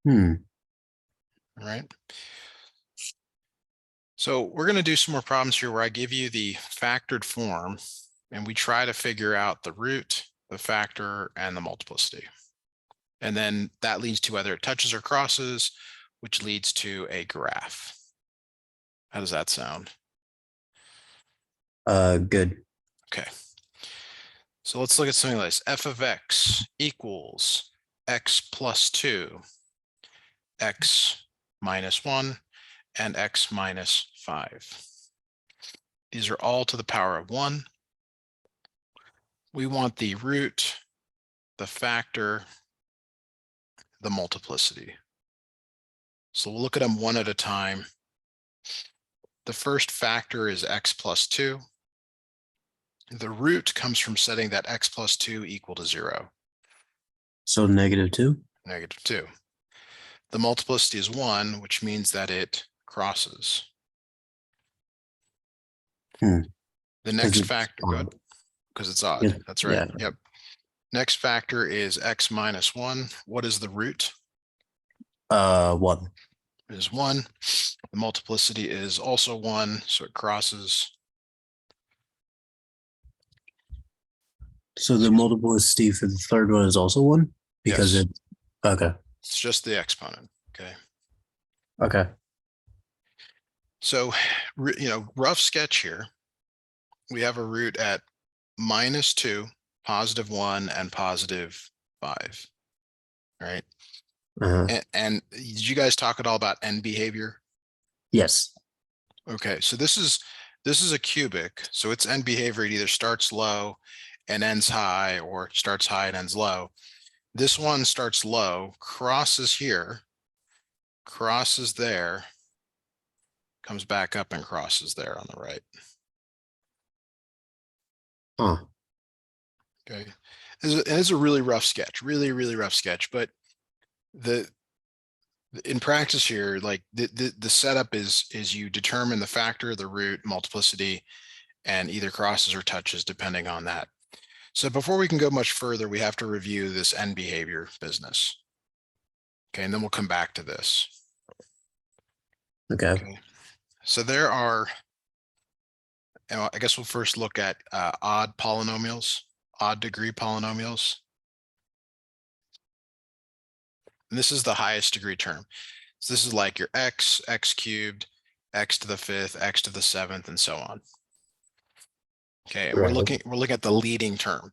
Hmm. All right. So we're going to do some more problems here where I give you the factored form and we try to figure out the root, the factor, and the multiplicity. And then that leads to whether it touches or crosses, which leads to a graph. How does that sound? Good. Okay. So let's look at something like this. F of x equals x plus 2, x minus 1, and x minus 5. These are all to the power of 1. We want the root, the factor, the multiplicity. So we'll look at them one at a time. The first factor is x plus 2. The root comes from setting that x plus 2 equal to 0. So -2. Negative 2. The multiplicity is 1, which means that it crosses. Hmm. The 'Cause next it's factor, good, odd. because it's odd. Yeah. That's right. Yeah. Yep. Next factor is x minus 1. What is the root? 1. It is 1. The multiplicity is also 1, so it crosses. So the multiplicity for the third one is also 1 because Yes, it's okay. it's just the exponent. Okay. Okay. So, rough sketch here. We have a root at -2, +1, and +5. Right. Uh-huh. And did you guys talk at all about end behavior? Yes. Okay, so this is a cubic, so its end behavior, it either starts low and ends high, or starts high and ends low. This one starts low, crosses here, crosses there, comes back up and crosses there on the right. Huh. Okay, it's a really rough sketch, really rough sketch, but the in practice here, like the setup is you determine the factor, the root, multiplicity, and either crosses or touches depending on that. So before we can go much further, we have to review this end behavior business. Okay, and then we'll come back to this. Okay. Okay, so there are, I guess we'll first look at odd polynomials, odd degree polynomials. And this is the highest degree term. So this is like your x, x cubed, x to the 5th, x to the 7th, and so on. Okay, and Right. we're looking at the leading term.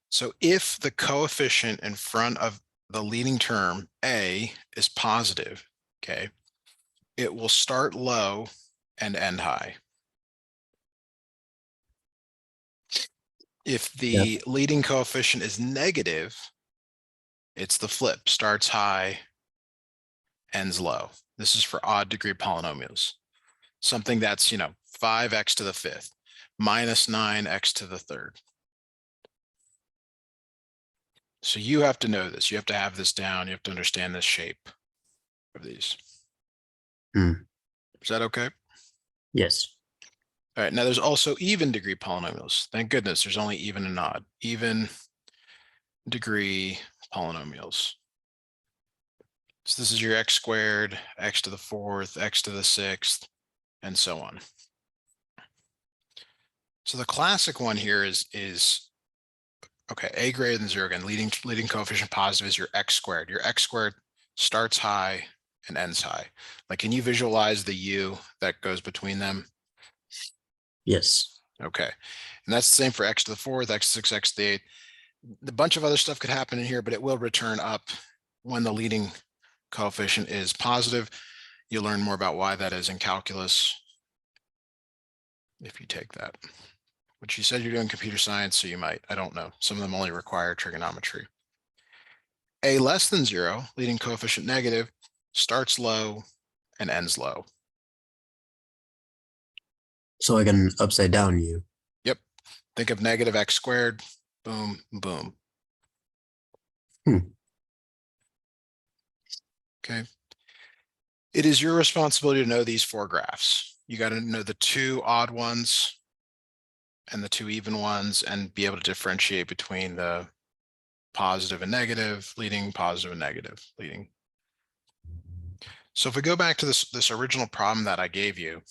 So if the coefficient in front of the leading term, a, is positive, okay, it will start low and end high. If Yep. the leading coefficient is negative, it's the flip, starts high, ends low. This is for odd degree polynomials. Something that's, 5x to the 5th minus 9x to the 3rd. So you have to know this. You have to have this down. You have to understand the shape of these. Hmm. Is that okay? Yes. All right, now there's also even degree polynomials. Thank goodness there's only even and odd. Even degree polynomials. So this is your x squared, x to the 4th, x to the 6th, and so on. So the classic one here is okay, a greater than 0 again, leading coefficient positive is your x squared. Your x squared starts high and ends high. Like, can you visualize the u that goes between them? Yes. Okay, and that's the same for x to the 4th, x to the 6th, x to the 8th. A bunch of other stuff could happen in here, but it will return up when the leading coefficient is positive. You'll learn more about why that is in calculus if you take that, which you said you're doing computer science, so you might. I don't know. Some of them only require trigonometry. A less than 0, leading coefficient negative, starts low and ends low. So I can upside down you. Yep. Think of negative x squared. Boom, boom. Hmm. Okay. It is your responsibility to know these 4 graphs. You got to know the 2 odd ones and the 2 even ones and be able to differentiate between the positive and negative, leading, positive and negative, leading. So if we go back to this original problem that I gave you,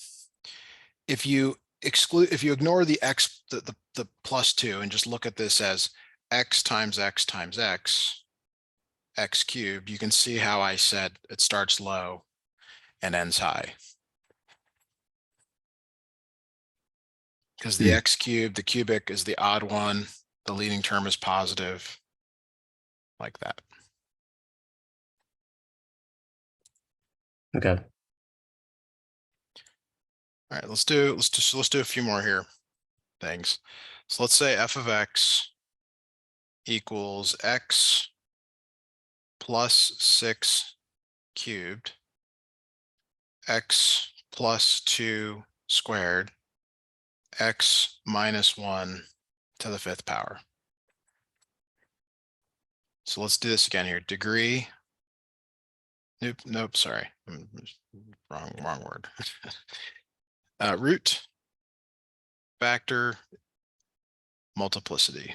if you ignore the x, the plus 2 and just look at this as x times x times x, x cubed, you can see how I said it starts low and ends high. Because the x cubed, the cubic is the odd one, the leading term is positive, like that. Okay. All right, let's do a few more here things. So let's say f of x equals x plus 6 cubed, x plus 2 squared, x minus 1 to the 5th power. So let's do this again here. Degree. Nope, sorry. Wrong word. Root, factor, multiplicity.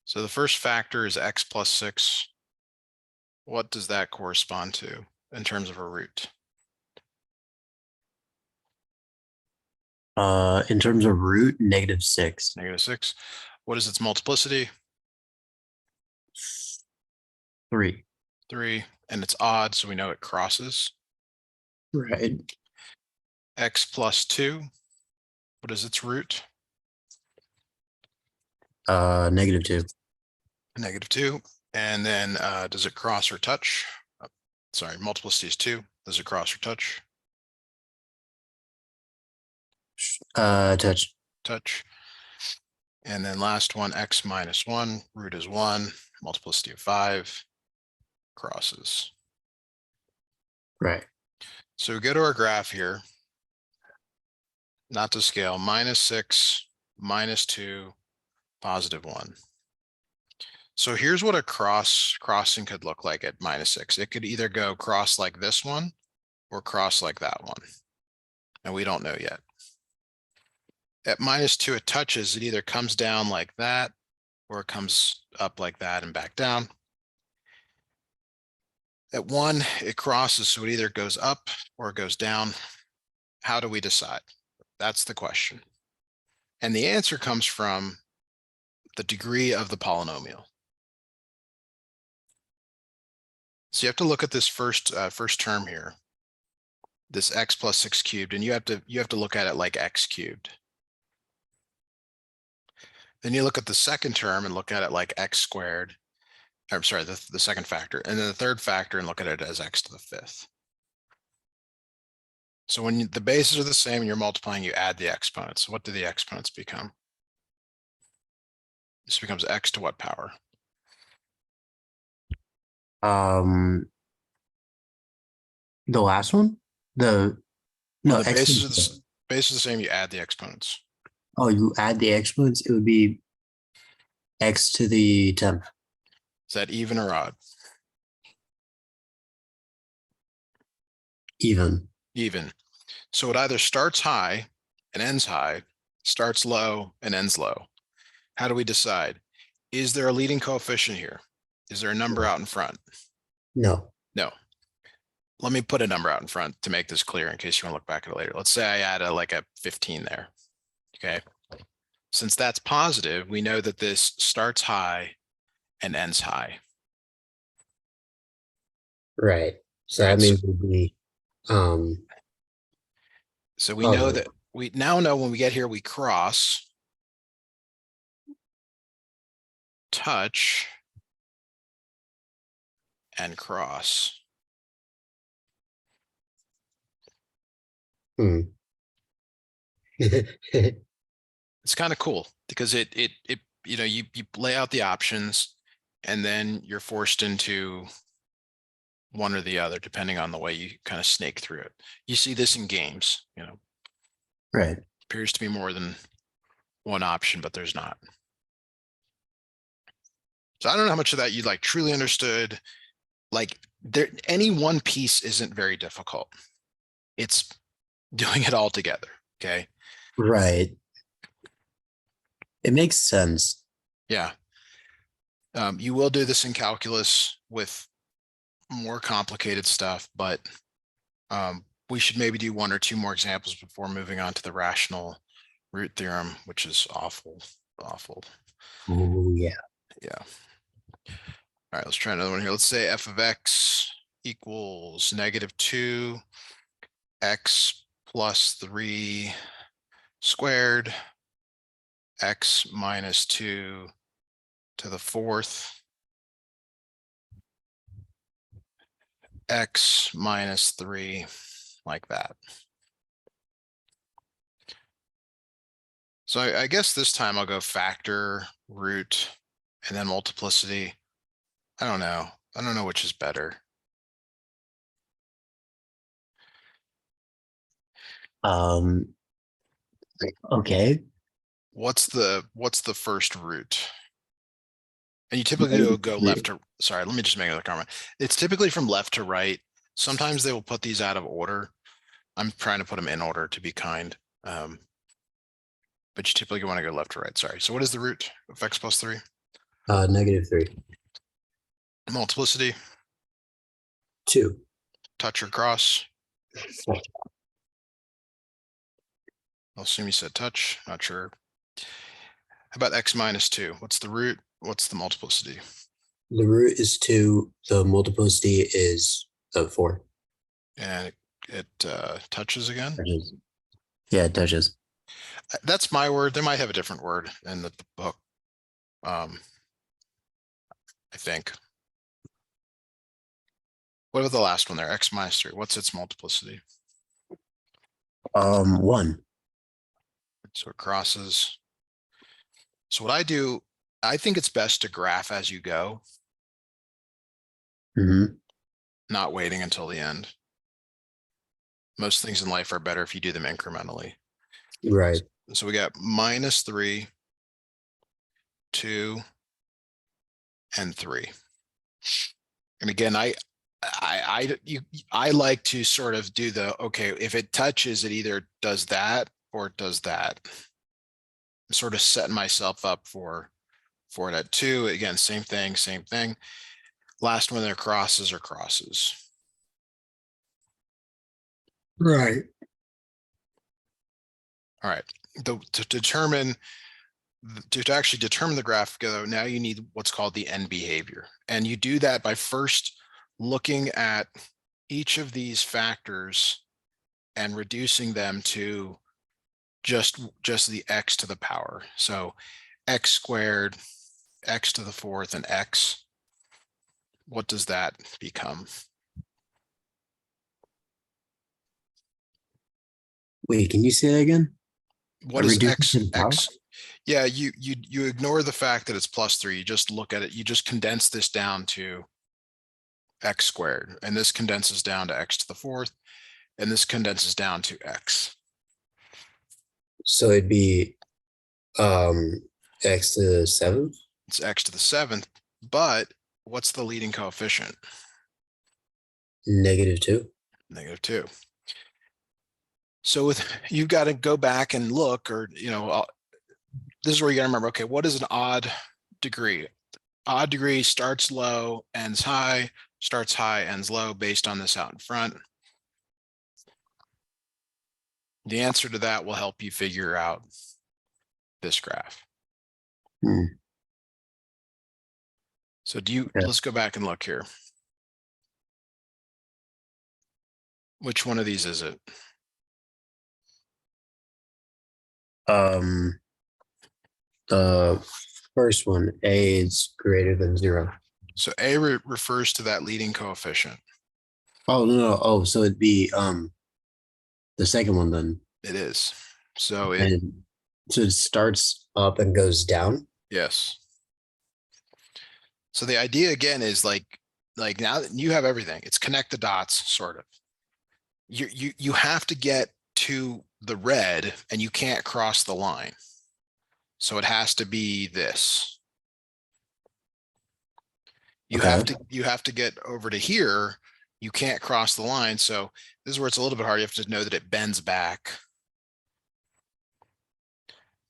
So the first factor is x plus 6. What does that correspond to in terms of a root? In terms of root, -6. -6. What is its multiplicity? 3. 3. And it's odd, so we know it crosses. Right. X plus 2. What is its root? -2. -2. And then does it cross or touch? Sorry, multiplicity is 2. Does it cross or touch? Touch. Touch. And then last one, x minus 1, root is 1, multiplicity of 5, crosses. Right. So we go to our graph here, not to scale, -6, -2, +1. So here's what a crossing could look like at -6. It could either go cross like this one or cross like that one. And we don't know yet. At -2, it touches, it either comes down like that or it comes up like that and back down. At 1, it crosses, so it either goes up or it goes down. How do we decide? That's the question. And the answer comes from the degree of the polynomial. So you have to look at this first term here, this x plus 6 cubed, and you have to look at it like x cubed. Then you look at the second term and look at it like x squared. I'm sorry, the second factor, and then the third factor and look at it as x to the 5th. So when the bases are the same and you're multiplying, you add the exponents. What do the exponents become? This becomes x to what power? The last one? No, the x. bases are the same, you add the exponents. Oh, you add the exponents, it would be x to the 10th. Is that even or odd? Even. Even. So it either starts high and ends high, starts low and ends low. How do we decide? Is there a leading coefficient here? Is there a number out in front? No. No. Let me put a number out in front to make this clear in case you want to look back at it later. Let's say I add like a 15 there. Okay. Since that's positive, we know that this starts high and ends high. Right. So that means it would be so we know that we now know when we get here, we cross, touch, and cross. It's kind of cool because it you know, you lay out the options and then you're forced into one or the other depending on the way you kind of snake through it. You see this in games, you know. Right. Appears to be more than one option, but there's not. So I don't know how much of that you like truly understood. Like there, any one piece isn't very difficult. It's doing it all together. Okay. Right. It makes sense. Yeah. You will do this in calculus with more complicated stuff, but we should maybe do one or two more examples before moving on to the rational root theorem, which is awful. Oh yeah. Yeah. All right, let's try another one here. Let's say f of x equals -2 x plus 3 squared x minus 2 to the 4th x minus 3, like that. So I guess this time I'll go factor, root, and then multiplicity. I don't know which is better. Okay. What's the first root? And you typically go left to, sorry, let me just make another comment. It's typically from left to right. Sometimes they will put these out of order. I'm trying to put them in order to be kind. But you typically want to go left to right. Sorry. So what is the root of x plus 3? -3. Multiplicity, 2. touch or cross. I'll assume you said touch, not sure. How about x minus 2? What's the root? What's the multiplicity? The root is 2. The multiplicity is 4. And it touches again. Touches. Yeah, it touches. That's my word. They might have a different word in the book. I think. What about the last one there? X minus 3. What's its multiplicity? 1. So it crosses. So what I do, I think it's best to graph as you go, not waiting until the end. Most things in life are better if you do them incrementally. Right. So we got -3, 2, and 3. And again, I like to sort of do the, okay, if it touches, it either does that or it does that. I'm sort of setting myself up for it at 2. Again, same thing. Last one there, crosses or crosses. Right. All right. To actually determine the graph, though, now you need what's called the end behavior. And you do that by first looking at each of these factors and reducing them to just the x to the power. So x squared, x to the 4th, and x. What does that become? Wait, can you say that again? What is x? Yeah, you ignore the fact that it's +3. You just look at it. You just condense this down to x squared, and this condenses down to x to the 4th, and this condenses down to x. So it'd be x to the 7th. It's x to the 7th, but what's the leading coefficient? -2. -2. So you've got to go back and look, or this is where you got to remember, okay, what is an odd degree? Odd degree starts low, ends high, starts high, ends low, based on this out in front. The answer to that will help you figure out this graph. So let's go back and look here. Which one of these is it? The first one, a is greater than 0. So a refers to that leading coefficient. Oh no. Oh, so it'd be the second one then. It is. So it starts up and goes down. Yes. So the idea again is like now that you have everything, it's connect the dots, sort of. You have to get to the red, and you can't cross the line. So it has to be this. You have to get over to here. You can't cross the line. So this is where it's a little bit hard. You have to know that it bends back,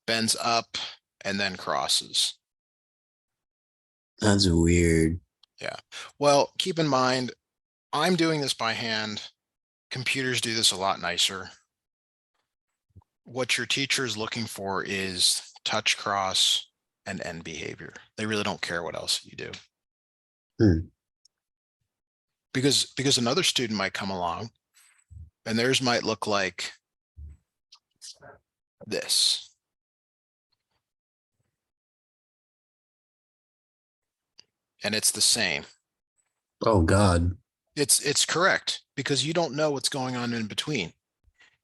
bends up, and then crosses. That's weird. Yeah. Well, keep in mind, I'm doing this by hand. Computers do this a lot nicer. What your teacher is looking for is touch cross and end behavior. They really don't care what else you do. Hmm. Because another student might come along and theirs might look like this. And it's the same. Oh God. It's correct because you don't know what's going on in between.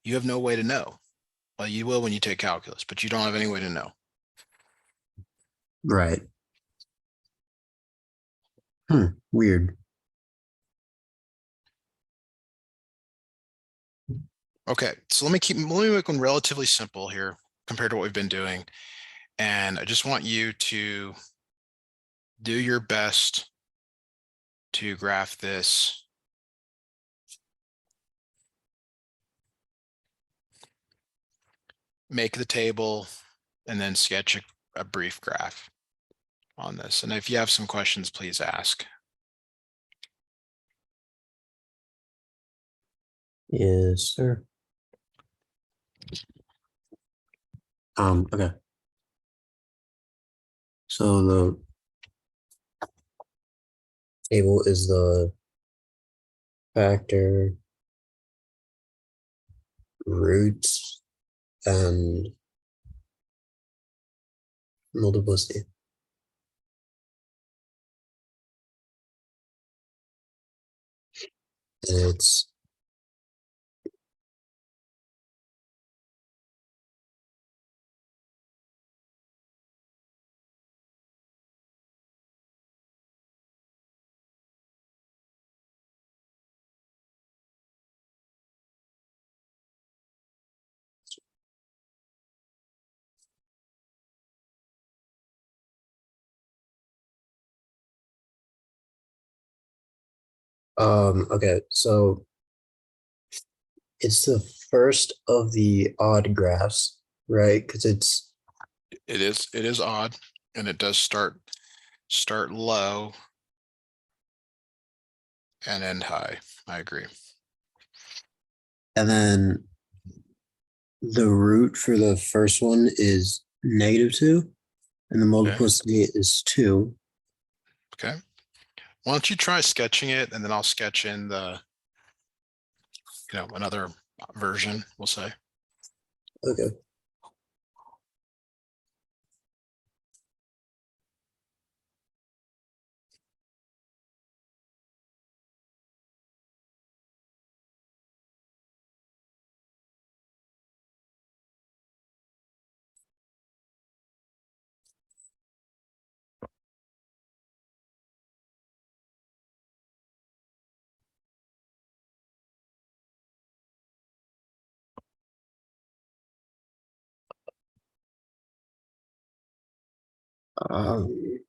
You have no way to know. Well, you will when you take calculus, but you don't have any way to know. Right. Weird. Okay, so let me make one relatively simple here compared to what we've been doing. And I just want you to do your best to graph this. Make the table and then sketch a brief graph on this. And if you have some questions, please ask. Yes, sir. Okay. So the table is the factor, roots, and multiplicity. And it's okay, so it's the first of the odd graphs, right? Because it's It is odd, and it does start low and end high. I agree. and then the root for the first one is -2, and the multiplicity is 2. Okay. Why don't you try sketching it, and then I'll sketch in the, another version, we'll say. Okay. Um,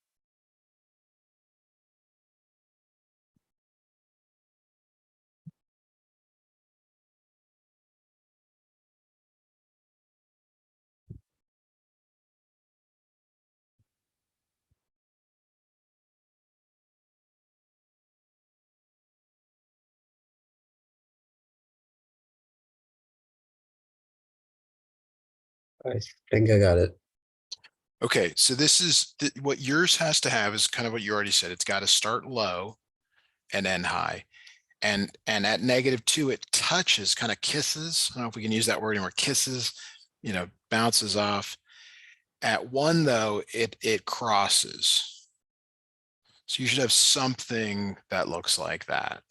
I think I got it. Okay, so this is what yours has to have is kind of what you already said. It's got to start low and end high. And at -2, it touches, kind of kisses. I don't know if we can use that word anymore. Kisses, bounces off. At 1, though, it crosses. So you should have something that looks like that.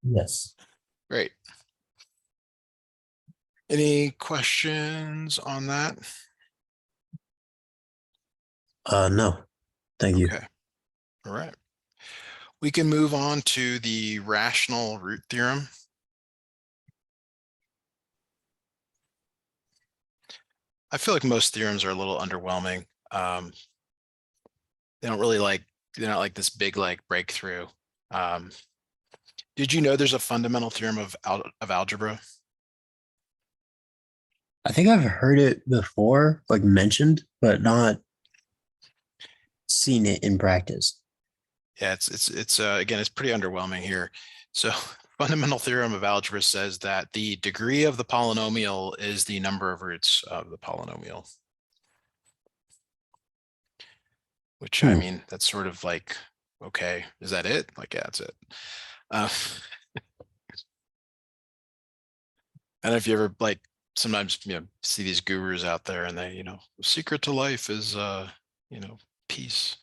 Yes. Great. Any questions on that? No. Thank you. Okay. All right. We can move on to the rational root theorem. I feel like most theorems are a little underwhelming. They don't really they're not like this big breakthrough. Did you know there's a fundamental theorem of algebra? I think I've heard it before, like mentioned, but not seen it in practice. Yeah, it's again, it's pretty underwhelming here. So fundamental theorem of algebra says that the degree of the polynomial is the number of roots of the polynomial. Which I mean, that's sort of like, okay, is that it? Like, yeah, that's it. I don't know if you ever like sometimes see these gurus out there and they, the secret to life is peace.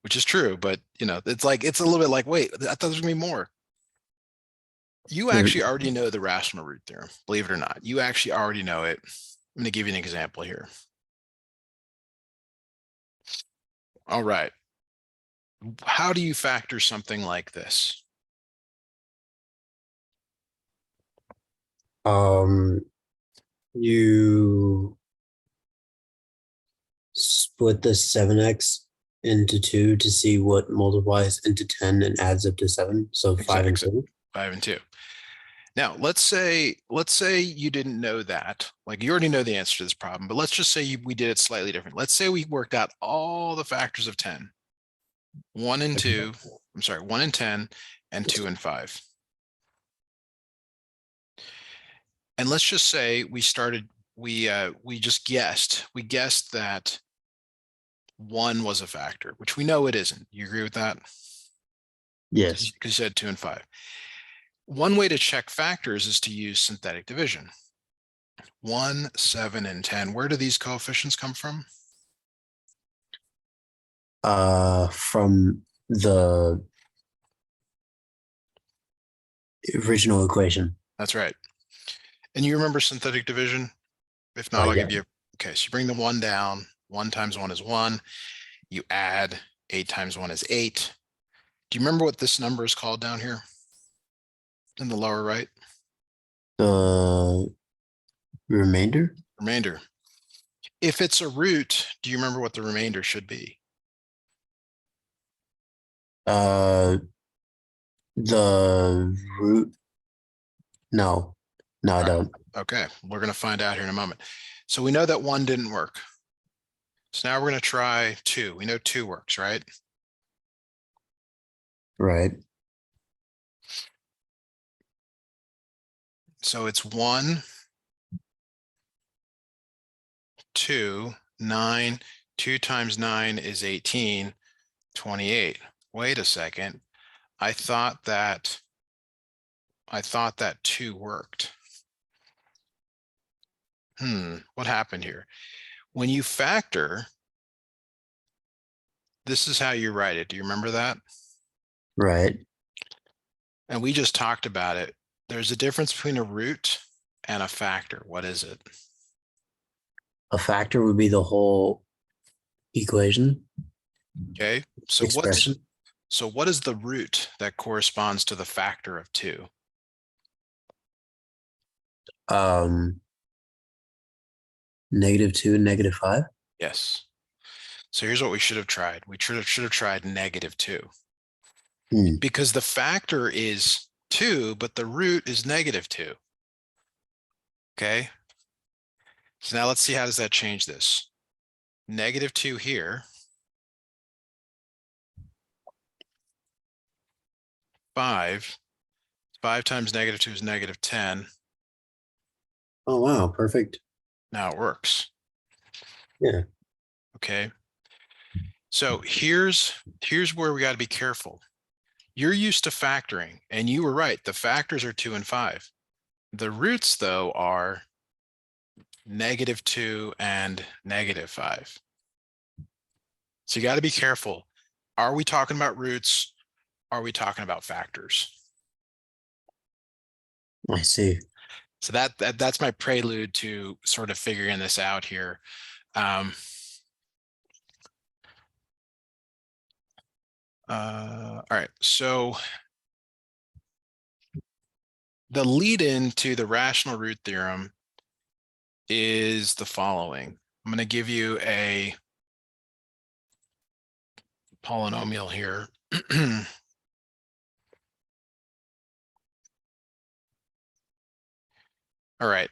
Which is true, but it's like it's a little bit like, wait, I thought there was gonna be more. You actually already know the rational root theorem, believe it or not. You actually already know it. I'm gonna give you an example here. All right. How do you factor something like this? You split the 7x into 2 to see what multiplies into 10 and adds up to 7. So 5 and 2. 5 and 2. Now, let's say you didn't know that. Like, you already know the answer to this problem, but let's just say we did it slightly different. Let's say we worked out all the factors of 10. 1 and 2, I'm sorry, 1 and 10, and 2 and 5. And let's just say we just guessed. We guessed that 1 was a factor, which we know it isn't. You agree with that? Yes. Because you said 2 and 5. One way to check factors is to use synthetic division. 1, 7, and 10. Where do these coefficients come from? From the original equation. That's right. And you remember synthetic division? If not, I'll give you. Okay, so you bring the 1 down. 1 times 1 is 1. You add 8 times 1 is 8. Do you remember what this number is called down here in the lower right? The remainder? Remainder. If it's a root, do you remember what the remainder should be? The root. No, I don't. Okay, we're going to find out here in a moment. So we know that 1 didn't work. So now we're going to try 2. We know 2 works, right? Right. So it's 1, 2, 9. 2 times 9 is 18, 28. Wait a second. I thought that 2 worked. What happened here? When you factor, this is how you write it. Do you remember that? Right. And we just talked about it. There's a difference between a root and a factor. What is it? A factor would be the whole equation. Okay. So what is the root that corresponds to the factor of 2? -2 and -5. Yes. So here's what we should have tried. We should have tried -2. Because the factor is 2, but the root is -2. Okay. So now let's see, how does that change this? -2 here. 5 times -2 is -10. Oh, wow. Perfect. Now it works. Yeah. Okay. So here's where we got to be careful. You're used to factoring, and you were right. The factors are 2 and 5. The roots, though, are -2 and -5. So you got to be careful. Are we talking about roots? Are we talking about factors? I see. So that's my prelude to sort of figuring this out here. All right, so the lead-in to the rational root theorem is the following. I'm going to give you a polynomial here. All right.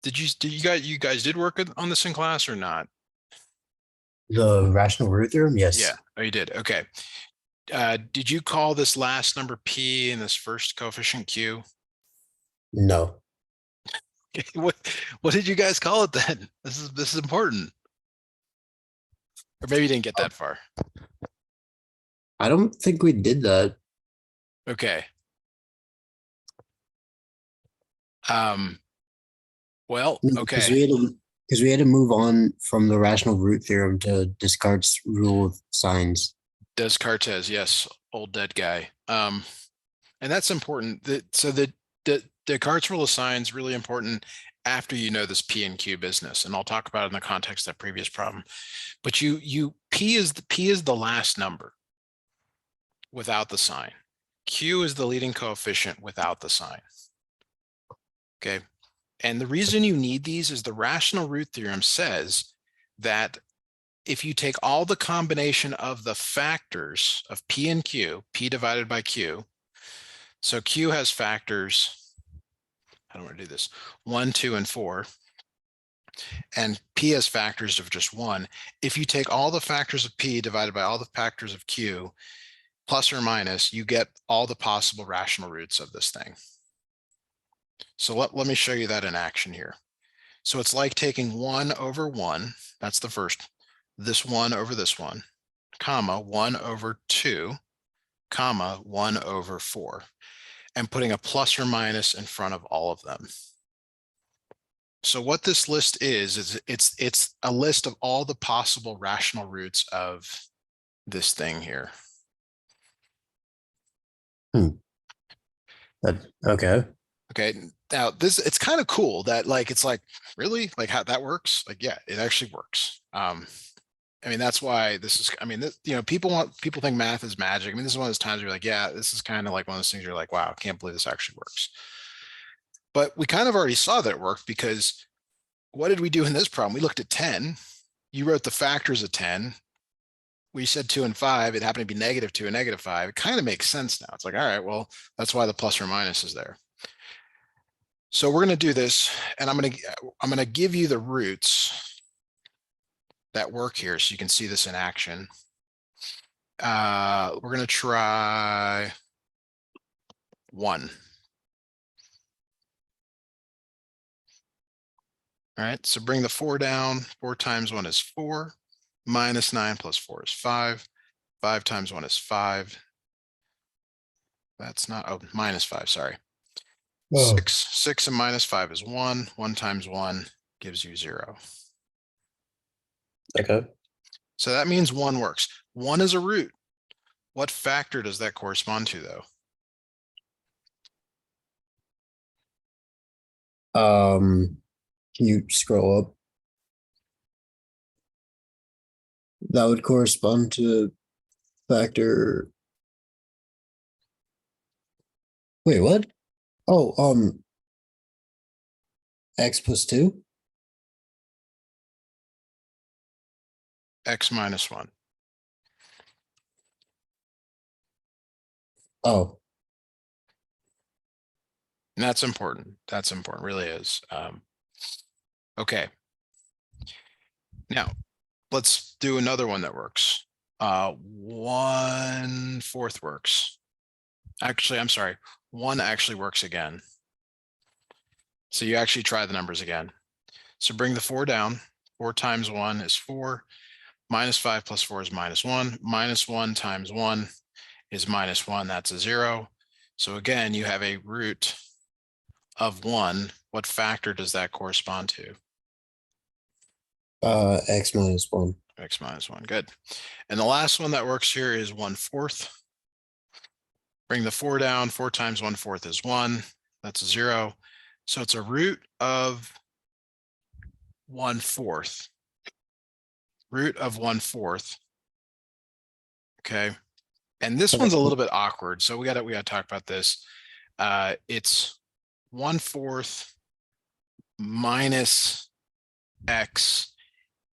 Did you guys did work on this in class or not? The rational root theorem? Yeah. Yes. Oh, you did. Okay. Did you call this last number P and this first coefficient Q? No. What what did you guys call it then? This is important. Or maybe you didn't get that far. I don't think we did that. Okay. Um, well, Because okay. we had to move on from the rational root theorem to Descartes' rule of signs. Descartes, yes, old dead guy. And that's important. So the Descartes rule of signs really important after you know this P and Q business, and I'll talk about it in the context of that previous problem. But P is the last number without the sign. Q is the leading coefficient without the sign. Okay. And the reason you need these is the rational root theorem says that if you take all the combination of the factors of P and Q, P divided by Q, so Q has factors, I don't want to do this, 1, 2, and 4, and P has factors of just 1. If you take all the factors of P divided by all the factors of Q, plus or minus, you get all the possible rational roots of this thing. So let me show you that in action here. So it's like taking 1 over 1, that's the first, this 1 over this one, comma, 1 over 2, comma, 1 over 4, and putting a plus or minus in front of all of them. So what this list is it's a list of all the possible rational roots of this thing here. Okay. Okay, now it's kind of cool that it's like, really, like how that works? Like, yeah, it actually works. I mean, that's why this is, I mean, people think math is magic. I mean, this is one of those times where you're like, yeah, this is kind of like one of those things you're like, wow, I can't believe this actually works. But we kind of already saw that it worked, because what did we do in this problem? We looked at 10. You wrote the factors of 10. We said 2 and 5. It happened to be -2 and -5. It kind of makes sense now. It's like, all right, well, that's why the plus or minus is there. So we're going to do this, and I'm going to give you the roots that work here so you can see this in action. We're going to try 1. All right, so bring the 4 down. 4 times 1 is 4. -9 plus 4 is 5. 5 times 1 is 5. That's not, oh, -5, sorry. Oh. 6 and -5 is 1. 1 times 1 gives you 0. Okay. So that means 1 works. 1 is a root. What factor does that correspond to, though? Can you scroll up? That would correspond to factor. Wait, what? Oh, x plus 2? X minus 1. Oh, And that's important. That's important, really is. Okay. Now, let's do another one that works. 1/4 works. Actually, I'm sorry. 1 actually works again. So you actually try the numbers again. So bring the 4 down. 4 times 1 is 4. -5 plus 4 is -1. -1 times 1 is -1. That's a 0. So again, you have a root of 1. What factor does that correspond to? x minus 1. X minus 1. Good. And the last one that works here is 1/4. Bring the 4 down. 4 times 1/4 is 1. That's a 0. So it's a root of 1/4. Root of 1/4. Okay. And this one's a little bit awkward. So we gotta talk about this. It's 1/4 minus x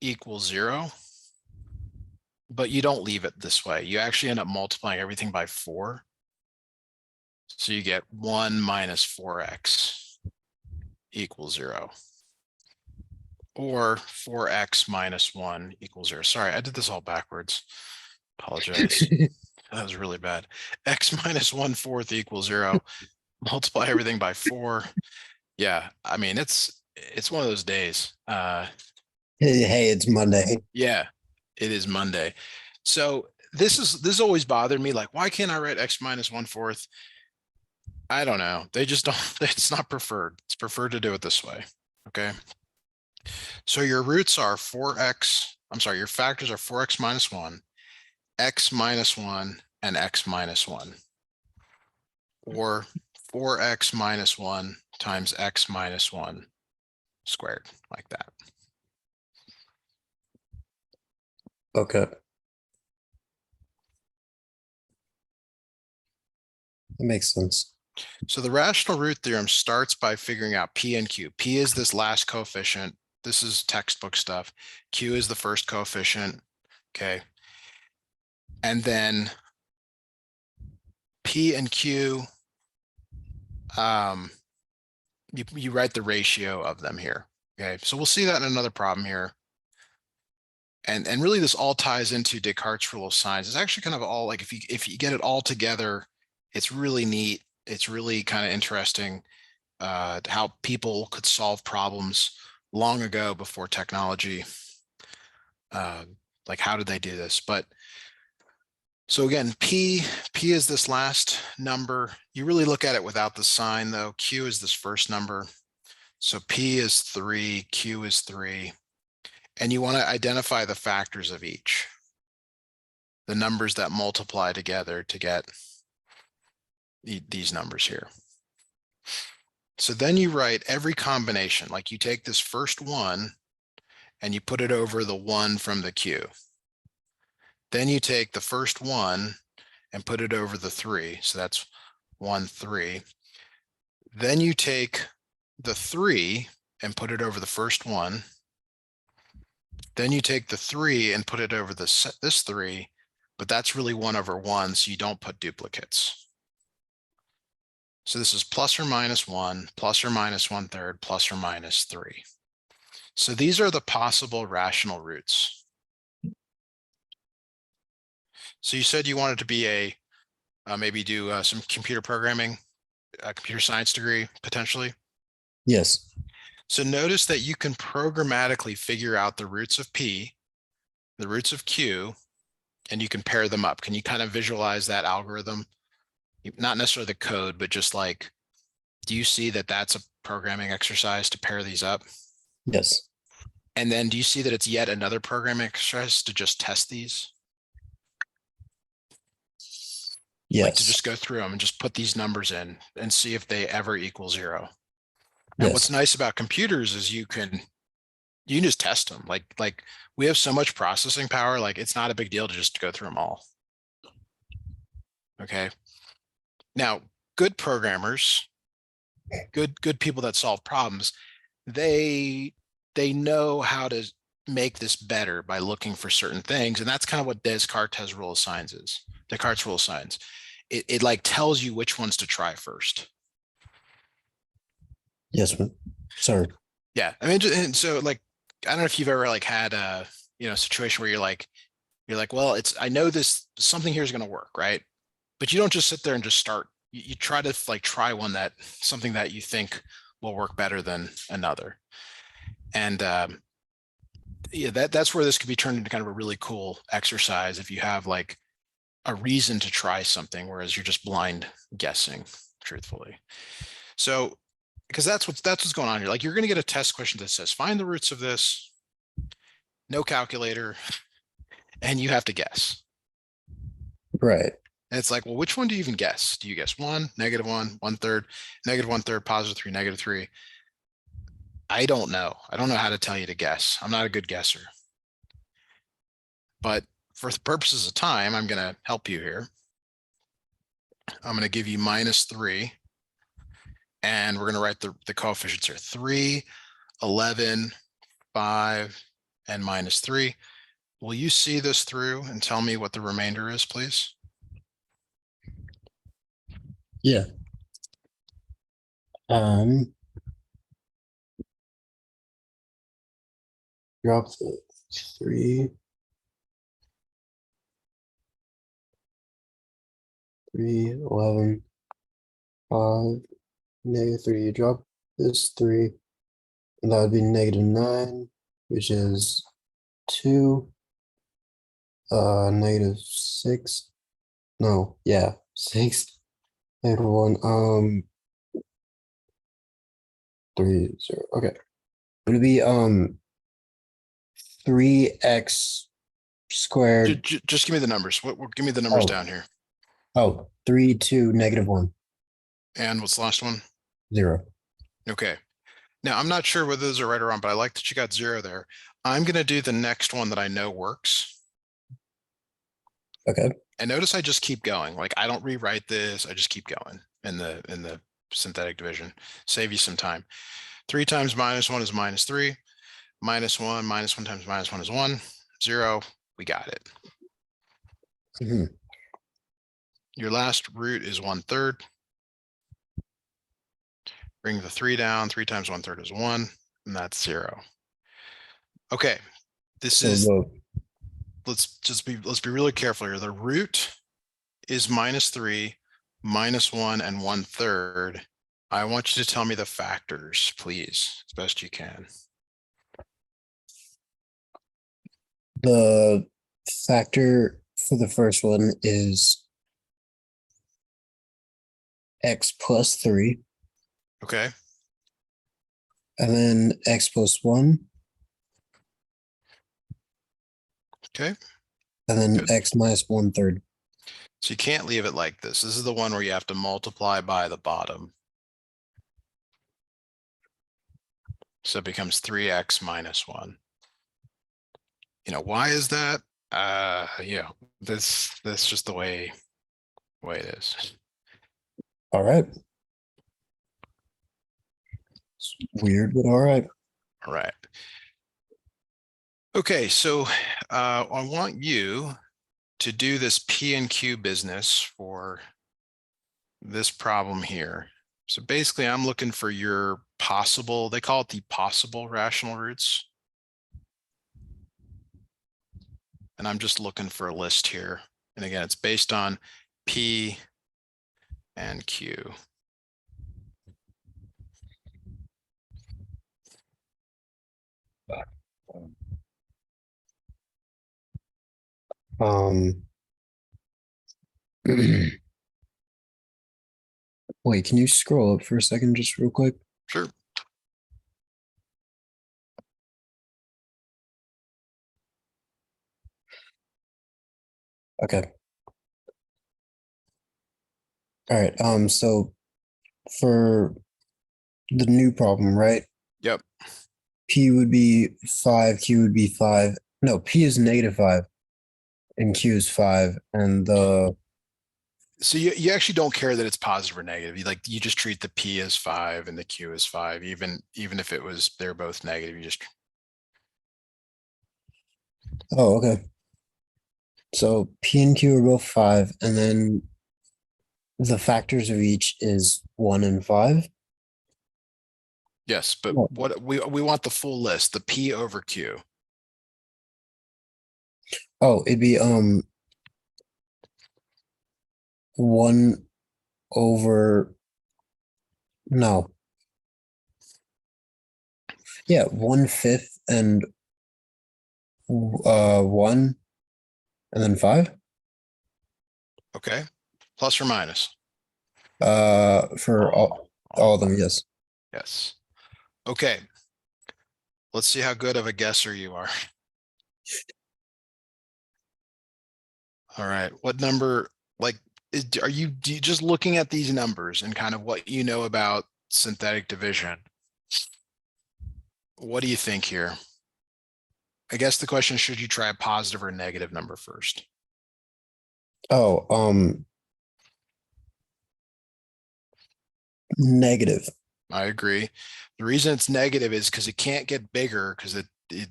equals 0. But you don't leave it this way. You actually end up multiplying everything by 4. So you get 1 minus 4x equals 0. or 4x minus 1 equals 0. Sorry, I did this all backwards. Apologize. That was really bad. X minus 1/4 equals 0. Multiply everything by 4. Yeah, I mean, it's one of those days. Hey, it's Monday. Yeah, it is Monday. So this always bothered me. Like, why can't I write x minus 1/4? I don't know. They just don't. It's not preferred. It's preferred to do it this way. Okay. So your roots are 4x. I'm sorry. Your factors are 4x minus 1, x minus 1, and x minus 1, or 4x minus 1 times x minus 1 squared, like that. Okay. That makes sense. So the rational root theorem starts by figuring out P and Q. P is this last coefficient. This is textbook stuff. Q is the first coefficient. Okay. And then P and Q, you write the ratio of them here. Okay. So we'll see that in another problem here. And really this all ties into Descartes' rule of signs. It's actually kind of all like, if you get it all together, it's really neat. It's really kind of interesting. How people could solve problems long ago before technology. Like, how did they do this? But so again, P is this last number. You really look at it without the sign though. Q is this first number. So P is 3, Q is 3. And you want to identify the factors of each. The numbers that multiply together to get these numbers here. So then you write every combination, like you take this first one and you put it over the 1 from the Q. Then you take the first one and put it over the 3. So that's 1, 3. Then you take the 3 and put it over the first one. Then you take the 3 and put it over this 3, but that's really 1 over 1, so you don't put duplicates. So this is plus or minus 1, plus or minus 1/3, plus or minus 3. So these are the possible rational roots. So you said you wanted to be maybe do some computer programming, a computer science degree, potentially. Yes. So notice that you can programmatically figure out the roots of P, the roots of Q, and you can pair them up. Can you kind of visualize that algorithm? Not necessarily the code, but just like, do you see that that's a programming exercise to pair these up? Yes. And then do you see that it's yet another programming exercise to just test these? Yes. Like to just go through them and just put these numbers in and see if they ever equal 0. And Yes. what's nice about computers is you can just test them. Like we have so much processing power, like it's not a big deal to just go through them all. Okay. Now, good programmers, good people that solve problems, they know how to make this better by looking for certain things. And that's kind of what Descartes' rule of signs is. Descartes' rule of signs. It like tells you which ones to try first. Yes. Sorry. Yeah. I mean, and so like, I don't know if you've ever like had a, situation where you're like, well, I know this, something here is going to work, right? But you don't just sit there and just start. You try to like try something that you think will work better than another. And yeah, that's where this could be turned into kind of a really cool exercise if you have like a reason to try something, whereas you're just blind guessing, truthfully. So, because that's what's going on here. Like you're going to get a test question that says, find the roots of this, no calculator, and you have to guess. Right. And it's like, well, which one do you even guess? Do you guess 1, -1, 1/3, -1/3, +3, -3? I don't know. I don't know how to tell you to guess. I'm not a good guesser. But for the purposes of time, I'm going to help you here. I'm going to give you -3. And we're going to write the coefficients here. 3, 11, 5, and -3. Will you see this through and tell me what the remainder is, please? Yeah. Um, drop the 3. 3, 11, 5, -3. You drop this 3, and that would be -9, which is 2, -6. No, yeah, 6, -1, 3, 0. Okay. It'll be 3x squared. Just give me the numbers. Give me the numbers down here. 3, 2, -1, And what's the last one? 0. Okay. Now, I'm not sure whether those are right or wrong, but I like that you got 0 there. I'm going to do the next one that I know works. Okay. And notice I just keep going. Like, I don't rewrite this. I just keep going in the synthetic division. Save you some time. 3 times -1 is -3. -1, -1 times -1 is 1. 0. We got it. Mhm. Your last root is 1/3. Bring the 3 down. 3 times 1/3 is 1, and that's 0. Okay, this So is, the let's be really careful here. The root is -3, -1, and 1/3. I want you to tell me the factors, please, as best you can. the factor for the first one is x plus 3, Okay, and then x plus 1, okay. and then Good. x minus 1/3. So you can't leave it like this. This is the one where you have to multiply by the bottom. So it becomes 3x minus 1. You know, why is that? Yeah, that's just the way it is. All right. It's weird, but all right. All right. Okay, so I want you to do this P and Q business for this problem here. So basically, I'm looking for your possible, they call it the possible rational roots. And I'm just looking for a list here. And again, it's based on P and Q. Um, wait, can you scroll up for a second, just real quick? Sure. Okay. All right. So for the new problem, right? Yep. P would be 5, Q would be 5. No, P is -5 and Q is 5. And the So you actually don't care that it's positive or negative. You just treat the P as 5 and the Q as 5, even if it was, they're both negative. You just, oh, okay. So P and Q are both 5, and then the factors of each is 1 and 5. yes, but Oh. what we want the full list, the P over Q. Oh, it'd be 1 over, no. Yeah, 1/5 and 1 and then 5. Okay. Plus or minus? For all of them, yes. Yes. Okay. Let's see how good of a guesser you are. All right. What number, like, are you just looking at these numbers and kind of what you know about synthetic division? What do you think here? I guess the question, should you try a positive or negative number first? Oh, negative. I agree. The reason it's negative is because it can't get bigger, because it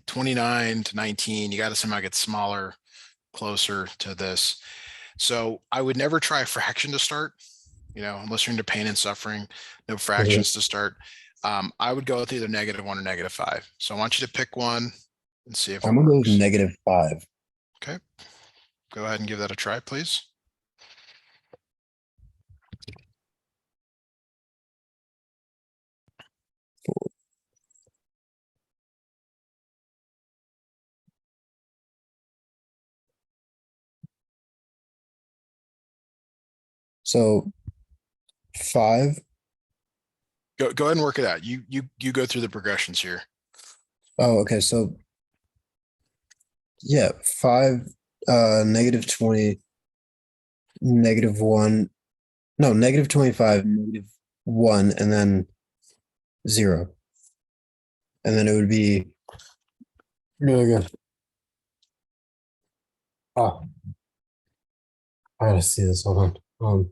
29 to 19, you got to somehow get smaller, closer to this. So I would never try a fraction to start, unless you're into pain and suffering, no fractions to start. I would go with either -1 or -5. So I want you to pick one. and see if it I'm gonna go with works. -5. Okay. Go ahead and give that a try, please. So 5. Go ahead and work it out. You go through the progressions here. Oh, okay. So yeah, 5, -20, -1. No, -25, -1, and then 0. And then it would be really good. Oh, I gotta see this. Hold on.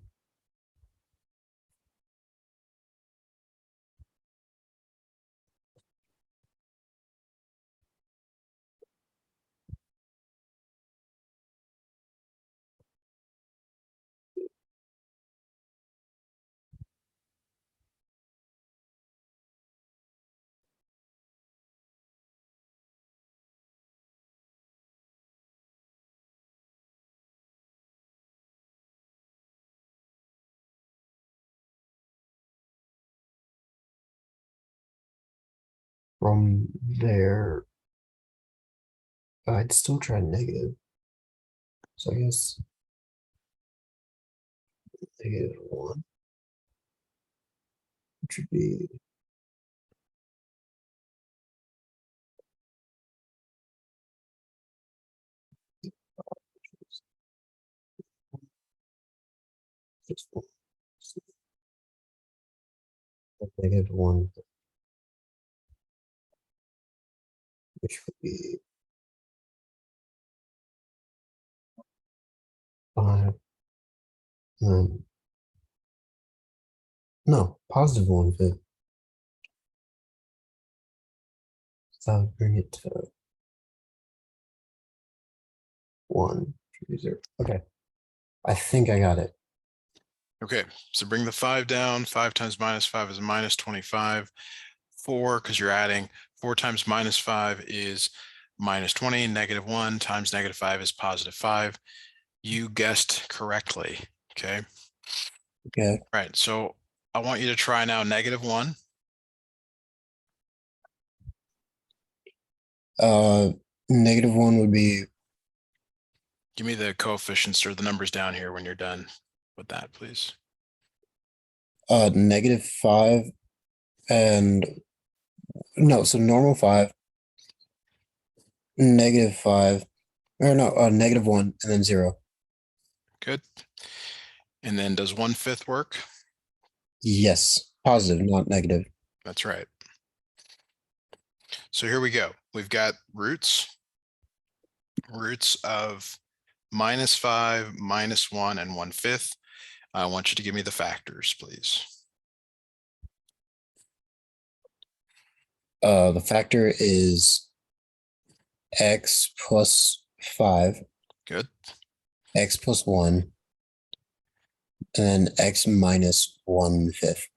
From there, I'd still try negative. So I guess -1, which would be -1, which would be 5. No, +1/5. So that would bring it to 1, should be 0. Okay. I think I got it. Okay, so bring the 5 down. 5 times -5 is -25. 4, because you're adding 4 times -5 is -20. -1 times -5 is +5. You guessed correctly. Okay. Okay. Right. So I want you to try now -1. -1 would be Give me the coefficients or the numbers down here when you're done with that, please. -5 and no, so normal 5, -5, or no, -1 and then 0. Good. And then does 1/5 work? Yes, positive, not negative. That's right. So here we go. We've got roots of -5, -1, and 1/5. I want you to give me the factors, please. The factor is x plus 5, Good. x plus 1, and then x minus 1/5.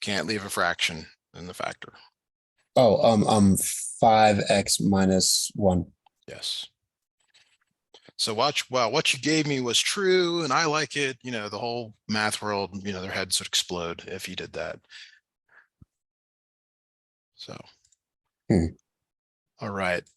Can't leave a fraction in the factor. Oh, 5x minus 1. Yes. So watch, well, what you gave me was true and I like it. You know, the whole math world, you know, their heads would explode if you did that. So, Hmm. all right.